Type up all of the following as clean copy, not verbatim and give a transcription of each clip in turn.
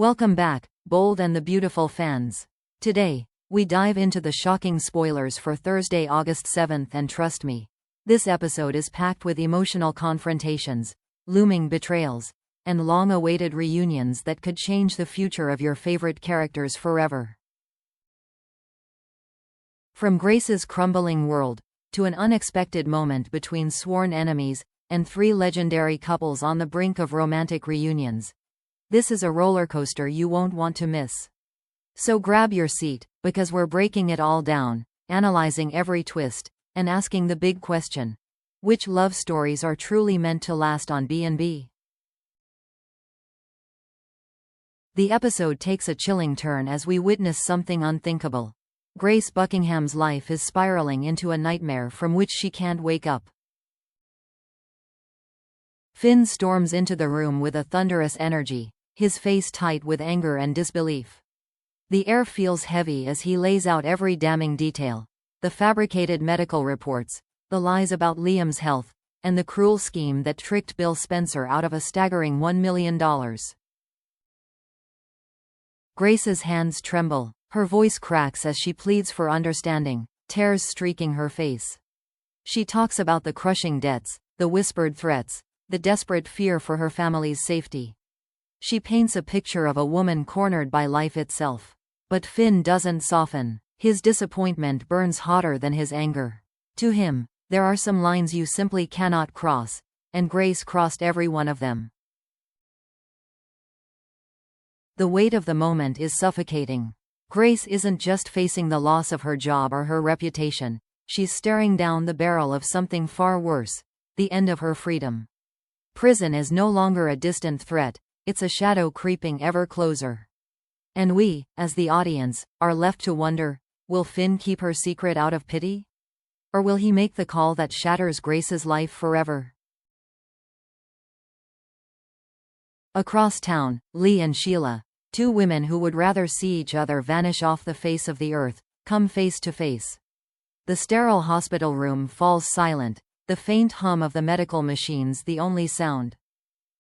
Welcome back, Bold and the Beautiful fans. Today, we dive into the shocking spoilers for Thursday, August 7th, and trust me, this episode is packed with emotional confrontations, looming betrayals, and long-awaited reunions that could change the future of your favorite characters forever. From Grace's crumbling world, to an unexpected moment between sworn enemies, and three legendary couples on the brink of romantic reunions. This is a rollercoaster you won't want to miss. So grab your seat, because we're breaking it all down, analyzing every twist, and asking the big question: which love stories are truly meant to last on B&B? The episode takes a chilling turn as we witness something unthinkable. Grace Buckingham's life is spiraling into a nightmare from which she can't wake up. Finn storms into the room with a thunderous energy, his face tight with anger and disbelief. The air feels heavy as he lays out every damning detail: the fabricated medical reports, the lies about Liam's health, and the cruel scheme that tricked Bill Spencer out of a staggering $1 million. Grace's hands tremble, her voice cracks as she pleads for understanding, tears streaking her face. She talks about the crushing debts, the whispered threats, the desperate fear for her family's safety. She paints a picture of a woman cornered by life itself. But Finn doesn't soften. His disappointment burns hotter than his anger. To him, there are some lines you simply cannot cross, and Grace crossed every one of them. The weight of the moment is suffocating. Grace isn't just facing the loss of her job or her reputation, she's staring down the barrel of something far worse: the end of her freedom. Prison is no longer a distant threat, it's a shadow creeping ever closer. And we, as the audience, are left to wonder: will Finn keep her secret out of pity? Or will he make the call that shatters Grace's life forever? Across town, Lee and Sheila, two women who would rather see each other vanish off the face of the earth, come face to face. The sterile hospital room falls silent, the faint hum of the medical machines the only sound.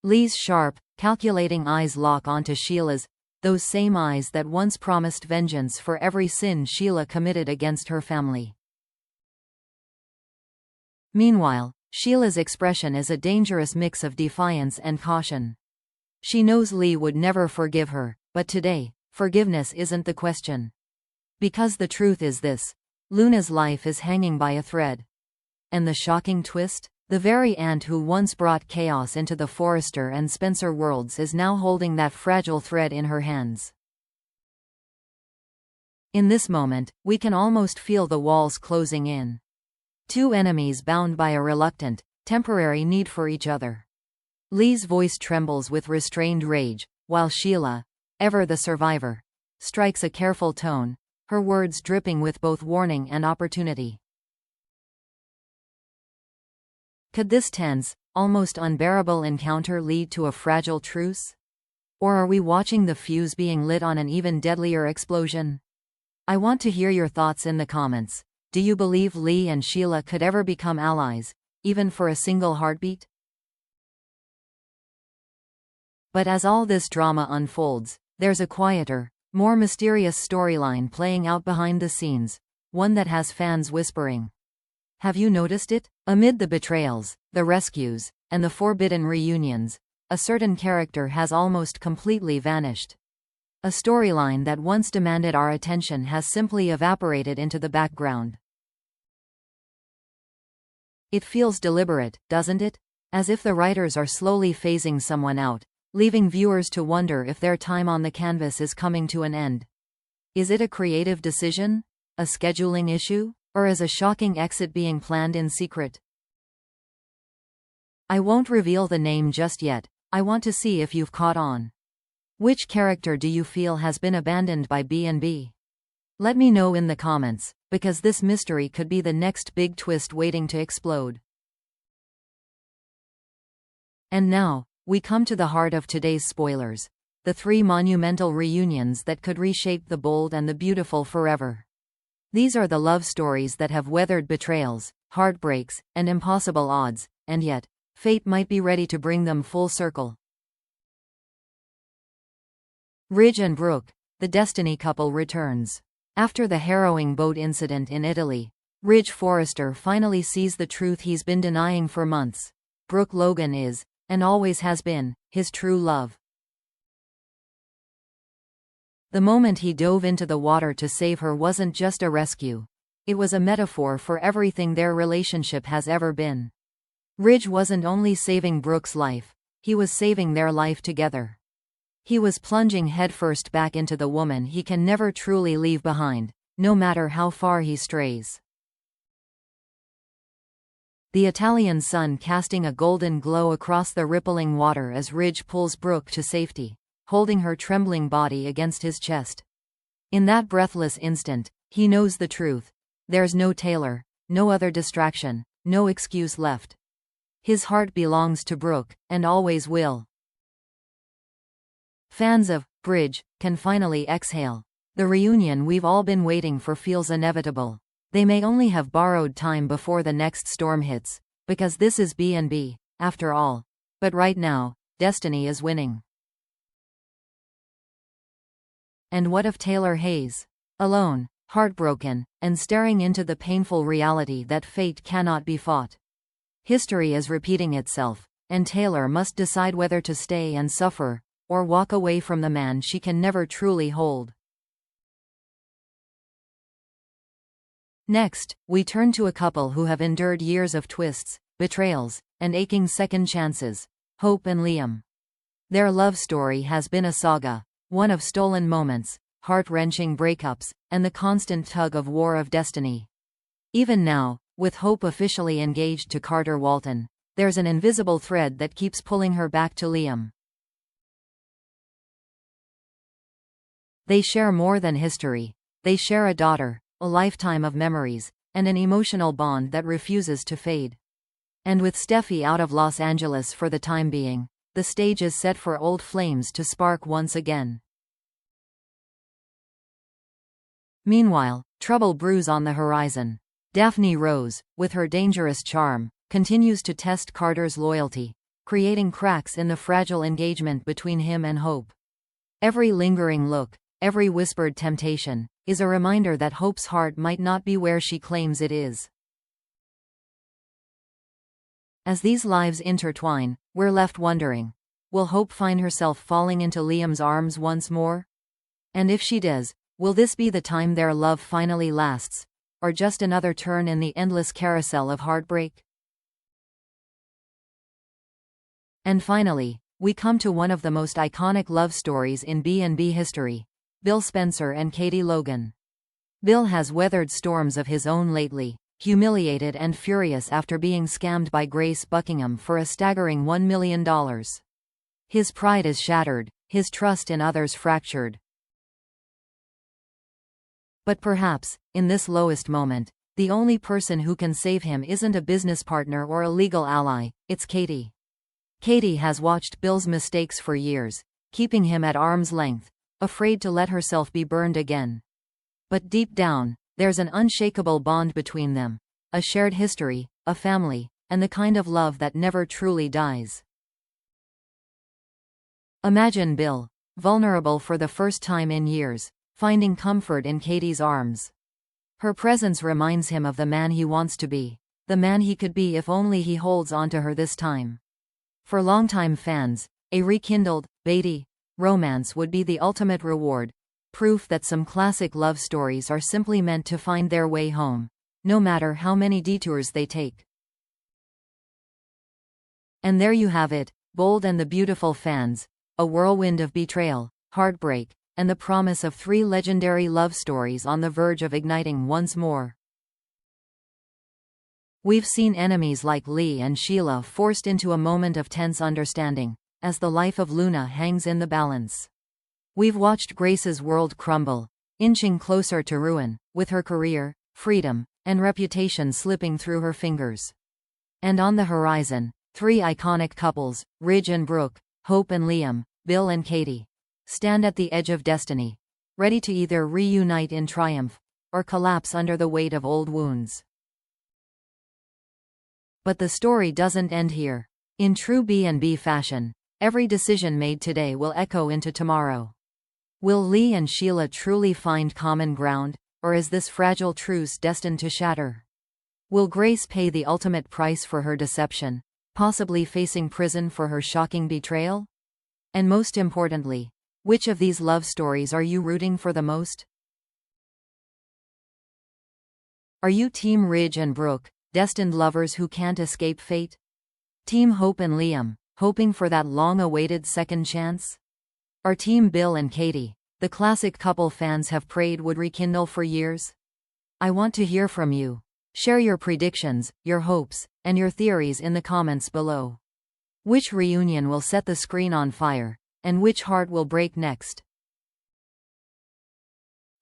Lee's sharp, calculating eyes lock onto Sheila's, those same eyes that once promised vengeance for every sin Sheila committed against her family. Meanwhile, Sheila's expression is a dangerous mix of defiance and caution. She knows Lee would never forgive her, but today, forgiveness isn't the question. Because the truth is this: Luna's life is hanging by a thread. And the shocking twist? The very aunt who once brought chaos into the Forrester and Spencer worlds is now holding that fragile thread in her hands. In this moment, we can almost feel the walls closing in. Two enemies bound by a reluctant, temporary need for each other. Lee's voice trembles with restrained rage, while Sheila, ever the survivor, strikes a careful tone, her words dripping with both warning and opportunity. Could this tense, almost unbearable encounter lead to a fragile truce? Or are we watching the fuse being lit on an even deadlier explosion? I want to hear your thoughts in the comments. Do you believe Lee and Sheila could ever become allies, even for a single heartbeat? But as all this drama unfolds, there's a quieter, more mysterious storyline playing out behind the scenes, one that has fans whispering. Have you noticed it? Amid the betrayals, the rescues, and the forbidden reunions, a certain character has almost completely vanished. A storyline that once demanded our attention has simply evaporated into the background. It feels deliberate, doesn't it? As if the writers are slowly phasing someone out, leaving viewers to wonder if their time on the canvas is coming to an end. Is it a creative decision? A scheduling issue? Or is a shocking exit being planned in secret? I won't reveal the name just yet. I want to see if you've caught on. Which character do you feel has been abandoned by B&B? Let me know in the comments, because this mystery could be the next big twist waiting to explode. And now, we come to the heart of today's spoilers: the three monumental reunions that could reshape the Bold and the Beautiful forever. These are the love stories that have weathered betrayals, heartbreaks, and impossible odds, and yet, fate might be ready to bring them full circle. Ridge and Brooke, the Destiny couple returns. After the harrowing boat incident in Italy, Ridge Forrester finally sees the truth he's been denying for months. Brooke Logan is, and always has been, his true love. The moment he dove into the water to save her wasn't just a rescue. It was a metaphor for everything their relationship has ever been. Ridge wasn't only saving Brooke's life, he was saving their life together. He was plunging headfirst back into the woman he can never truly leave behind, no matter how far he strays. The Italian sun casting a golden glow across the rippling water as Ridge pulls Brooke to safety, holding her trembling body against his chest. In that breathless instant, he knows the truth. There's no Taylor, no other distraction, no excuse left. His heart belongs to Brooke, and always will. Fans of Bridge can finally exhale. The reunion we've all been waiting for feels inevitable. They may only have borrowed time before the next storm hits, because this is B&B, after all. But right now, Destiny is winning. And what of Taylor Hayes? Alone, heartbroken, and staring into the painful reality that fate cannot be fought. History is repeating itself, and Taylor must decide whether to stay and suffer, or walk away from the man she can never truly hold. Next, we turn to a couple who have endured years of twists, betrayals, and aching second chances, Hope and Liam. Their love story has been a saga, one of stolen moments, heart-wrenching breakups, and the constant tug-of-war of destiny. Even now, with Hope officially engaged to Carter Walton, there's an invisible thread that keeps pulling her back to Liam. They share more than history. They share a daughter, a lifetime of memories, and an emotional bond that refuses to fade. And with Steffi out of Los Angeles for the time being, the stage is set for old flames to spark once again. Meanwhile, trouble brews on the horizon. Daphne Rose, with her dangerous charm, continues to test Carter's loyalty, creating cracks in the fragile engagement between him and Hope. Every lingering look, every whispered temptation, is a reminder that Hope's heart might not be where she claims it is. As these lives intertwine, we're left wondering, will Hope find herself falling into Liam's arms once more? And if she does, will this be the time their love finally lasts, or just another turn in the endless carousel of heartbreak? And finally, we come to one of the most iconic love stories in B&B history. Bill Spencer and Katie Logan. Bill has weathered storms of his own lately, humiliated and furious after being scammed by Grace Buckingham for a staggering $1 million. His pride is shattered, his trust in others fractured. But perhaps, in this lowest moment, the only person who can save him isn't a business partner or a legal ally, it's Katie. Katie has watched Bill's mistakes for years, keeping him at arm's length, afraid to let herself be burned again. But deep down, there's an unshakable bond between them, a shared history, a family, and the kind of love that never truly dies. Imagine Bill, vulnerable for the first time in years, finding comfort in Katie's arms. Her presence reminds him of the man he wants to be, the man he could be if only he holds on to her this time. For longtime fans, a rekindled, Beatty romance would be the ultimate reward, proof that some classic love stories are simply meant to find their way home, no matter how many detours they take. And there you have it, Bold and the Beautiful fans, a whirlwind of betrayal, heartbreak, and the promise of 3 legendary love stories on the verge of igniting once more. We've seen enemies like Lee and Sheila forced into a moment of tense understanding, as the life of Luna hangs in the balance. We've watched Grace's world crumble, inching closer to ruin, with her career, freedom, and reputation slipping through her fingers. And on the horizon, 3 iconic couples, Ridge and Brooke, Hope and Liam, Bill and Katie, stand at the edge of destiny, ready to either reunite in triumph, or collapse under the weight of old wounds. But the story doesn't end here. In true B&B fashion, every decision made today will echo into tomorrow. Will Lee and Sheila truly find common ground, or is this fragile truce destined to shatter? Will Grace pay the ultimate price for her deception, possibly facing prison for her shocking betrayal? And most importantly, which of these love stories are you rooting for the most? Are you Team Ridge and Brooke, destined lovers who can't escape fate? Team Hope and Liam, hoping for that long-awaited second chance? Or Team Bill and Katie, the classic couple fans have prayed would rekindle for years? I want to hear from you. Share your predictions, your hopes, and your theories in the comments below. Which reunion will set the screen on fire, and which heart will break next?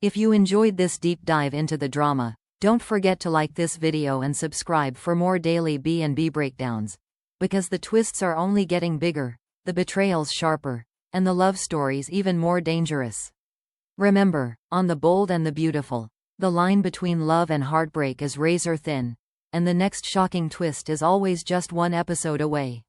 If you enjoyed this deep dive into the drama, don't forget to like this video and subscribe for more daily B&B breakdowns. Because the twists are only getting bigger, the betrayals sharper, and the love stories even more dangerous. Remember, on The Bold and the Beautiful, the line between love and heartbreak is razor thin, and the next shocking twist is always just one episode away.